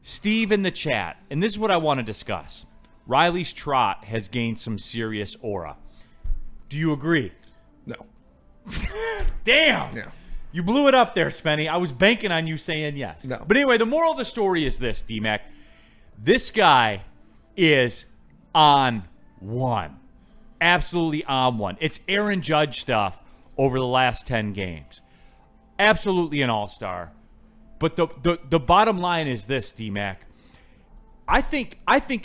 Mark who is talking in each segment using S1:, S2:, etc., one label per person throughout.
S1: Steve in the chat, and this is what I want to discuss. Riley's trot has gained some serious aura. Do you agree?
S2: No.
S1: Damn.
S2: Yeah.
S1: You blew it up there, Spenny. I was banking on you saying yes.
S2: No.
S1: But anyway, the moral of the story is this, D-Mac. This guy is on one. Absolutely on one. It's Aaron Judge stuff over the last 10 games. Absolutely an all-star. But the bottom line is this, D-Mac. I think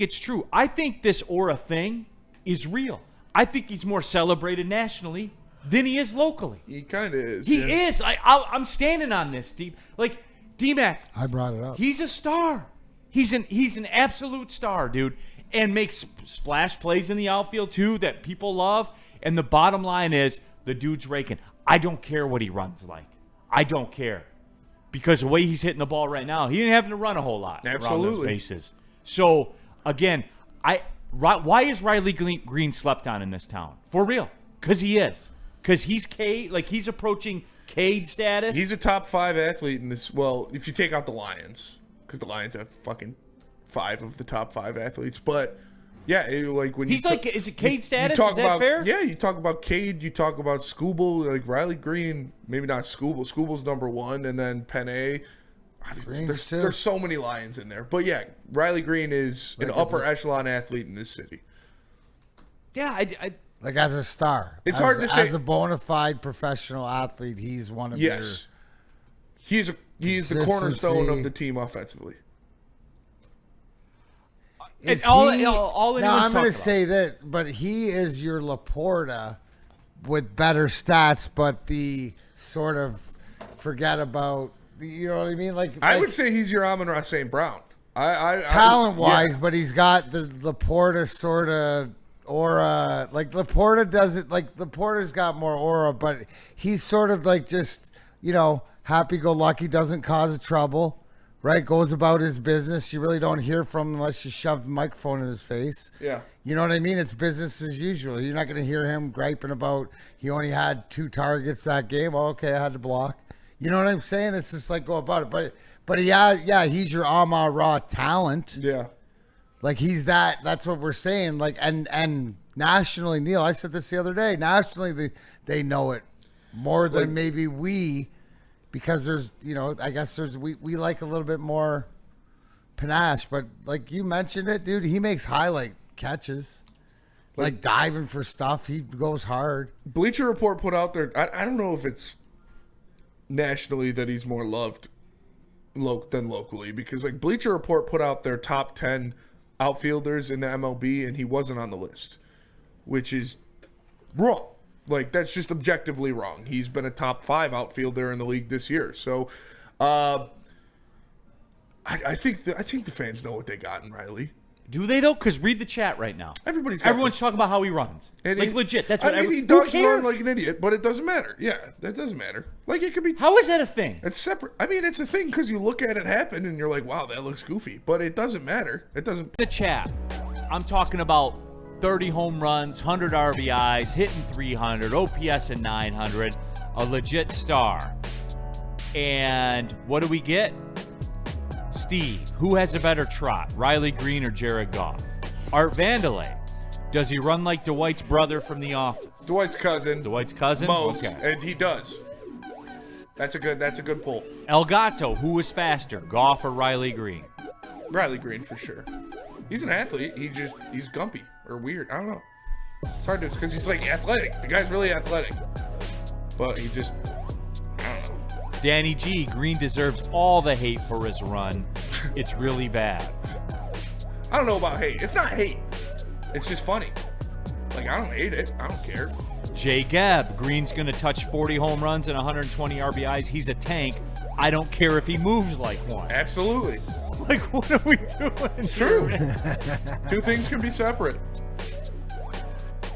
S1: it's true. I think this aura thing is real. I think he's more celebrated nationally than he is locally.
S2: He kind of is.
S1: He is. I'm standing on this, Steve. Like, D-Mac.
S3: I brought it up.
S1: He's a star. He's an absolute star, dude. And makes splash plays in the outfield, too, that people love. And the bottom line is the dude's raking. I don't care what he runs like. I don't care. Because the way he's hitting the ball right now, he didn't have to run a whole lot around those bases. So, again, why is Riley Greene slept on in this town? For real. Because he is. Because he's approaching Cade status.
S2: He's a top 5 athlete in this. Well, if you take out the Lions, because the Lions have fucking 5 of the top 5 athletes. But yeah, like when
S1: he's like, is it Cade status? Is that fair?
S2: Yeah, you talk about Cade, you talk about Scooble, like Riley Greene. Maybe not Scooble. Scooble's number 1, and then Penne. There's so many Lions in there. But yeah, Riley Greene is an upper echelon athlete in this city.
S1: Yeah, I
S3: like as a star.
S2: It's hard to say.
S3: As a bona fide professional athlete, he's one of
S2: yes. He's the cornerstone of the team offensively.
S1: It's all
S3: I'm going to say that, but he is your Laporta with better stats, but the sort of forget about, you know what I mean? Like
S2: I would say he's your Amon-Ra St. Brown.
S3: Talent-wise, but he's got the Laporta sort of aura. Like Laporta doesn't, like Laporta's got more aura, but he's sort of like just, happy-go-lucky, doesn't cause trouble. Right, goes about his business. You really don't hear from him unless you shove the microphone in his face.
S2: Yeah.
S3: You know what I mean? It's business as usual. You're not going to hear him griping about he only had 2 targets that game. Oh, okay, I had to block. You know what I'm saying? It's just like go about it. But yeah, he's your Amon-Ra talent.
S2: Yeah.
S3: Like he's that. That's what we're saying. Like and nationally, Neil, I said this the other day. Nationally, they know it more than maybe we. Because there's, I guess we like a little bit more panache, but like you mentioned it, dude, he makes highlight catches, like diving for stuff. He goes hard.
S2: Bleacher Report put out there. I don't know if it's nationally that he's more loved than locally, because like Bleacher Report put out their top 10 outfielders in the MLB, and he wasn't on the list, which is wrong. Like, that's just objectively wrong. He's been a top 5 outfielder in the league this year. So, I think the fans know what they got in Riley.
S1: Do they, though? Because read the chat right now.
S2: Everyone's
S1: talking about how he runs. Like, legit. That's what
S2: he does run like an idiot, but it doesn't matter. Yeah, that doesn't matter. Like, it could be...
S1: How is that a thing?
S2: It's separate. I mean, it's a thing because you look at it happen and you're like, wow, that looks goofy. But it doesn't matter. It doesn't...
S1: The chat. I'm talking about 30 home runs, 100 RBIs, hitting 300, OPS at 900, a legit star. And what do we get? Steve, who has a better trot, Riley Greene or Jared Goff? Art Vandelay, does he run like Dwight's brother from The Office?
S2: Dwight's cousin. Mose,
S1: okay.
S2: And he does. That's a good pull.
S1: El Gato, who is faster, Goff or Riley Greene?
S2: Riley Greene for sure. He's an athlete. He's gumpy or weird. I don't know. It's hard to, because he's like athletic. The guy's really athletic. But he just, I don't know.
S1: Danny G, Greene deserves all the hate for his run. It's really bad.
S2: I don't know about hate. It's not hate. It's just funny. Like, I don't hate it. I don't care.
S1: Jay Gebb, Greene's going to touch 40 home runs and 120 RBIs. He's a tank. I don't care if he moves like one.
S2: Absolutely.
S1: Like, what are we doing?
S2: True. Two things can be separate.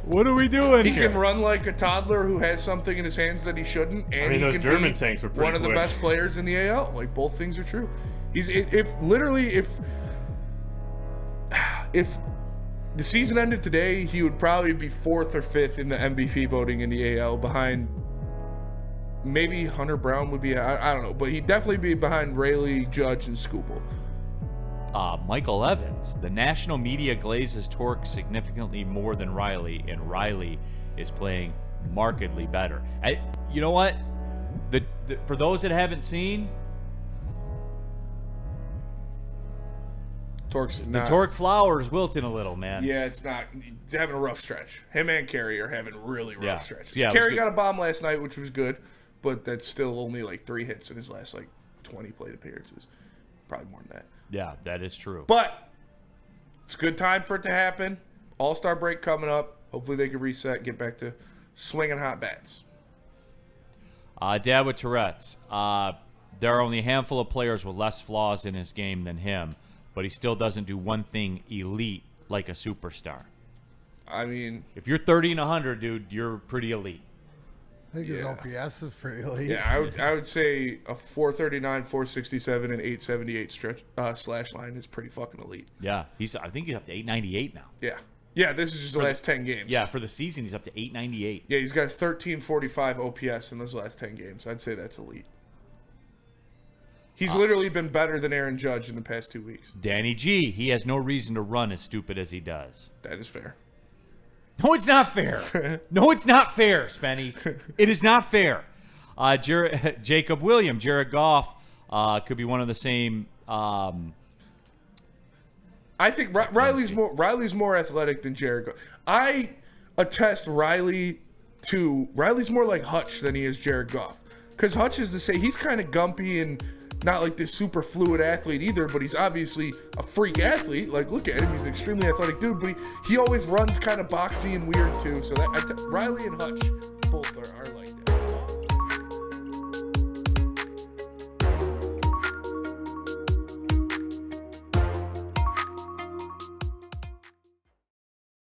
S1: What are we doing
S2: here? He can run like a toddler who has something in his hands that he shouldn't, and
S4: those
S2: he can
S4: German
S2: be
S4: tanks were pretty
S2: one of the best players in the AL. Like, both things are true. If the season ended today, he would probably be 4th or 5th in the MVP voting in the AL, behind maybe Hunter Brown would be. I don't know, but he'd definitely be behind Rayleigh, Judge, and Scooble.
S1: Michael Evans. The national media glazes Torque significantly more than Riley, and Riley is playing markedly better. You know what? For those that haven't seen,
S2: The
S1: Torque flower's wilting a little, man.
S2: Yeah, it's not. He's having a rough stretch. Him and Carey are having really rough stretches.
S1: Yeah,
S2: Carey got a bomb last night, which was good, but that's still only like 3 hits in his last 20 plate appearances. Probably more than that.
S1: Yeah, that is true.
S2: But it's a good time for it to happen. All-Star break coming up. Hopefully they can reset, get back to swinging hot bats.
S1: Dad with Tourette's. There are only a handful of players with less flaws in his game than him, but he still doesn't do one thing elite like a superstar.
S2: I mean,
S1: if you're 30 and 100, dude, you're pretty elite.
S3: I think his OPS is pretty elite.
S2: Yeah, I would say a 439, 467, and 878 stretch slash line is pretty fucking elite.
S1: Yeah, I think he's up to 898 now.
S2: Yeah, this is just the last 10 games.
S1: Yeah, for the season, he's up to 898.
S2: Yeah, he's got 1345 OPS in those last 10 games. I'd say that's elite. He's literally been better than Aaron Judge in the past 2 weeks.
S1: Danny G, he has no reason to run as stupid as he does.
S2: That is fair.
S1: No, it's not fair. No, it's not fair, Spenny. It is not fair. Jacob Williams, Jared Goff could be one of the same.
S2: I think Riley's more athletic than Jared Goff. I attest Riley's more like Hutch than he is Jared Goff. Because Hutch is to say he's kind of gumpy and not like this super fluid athlete either, but he's obviously a freak athlete. Like, look at him. He's an extremely athletic dude, but he always runs kind of boxy and weird too. So Riley and Hutch both are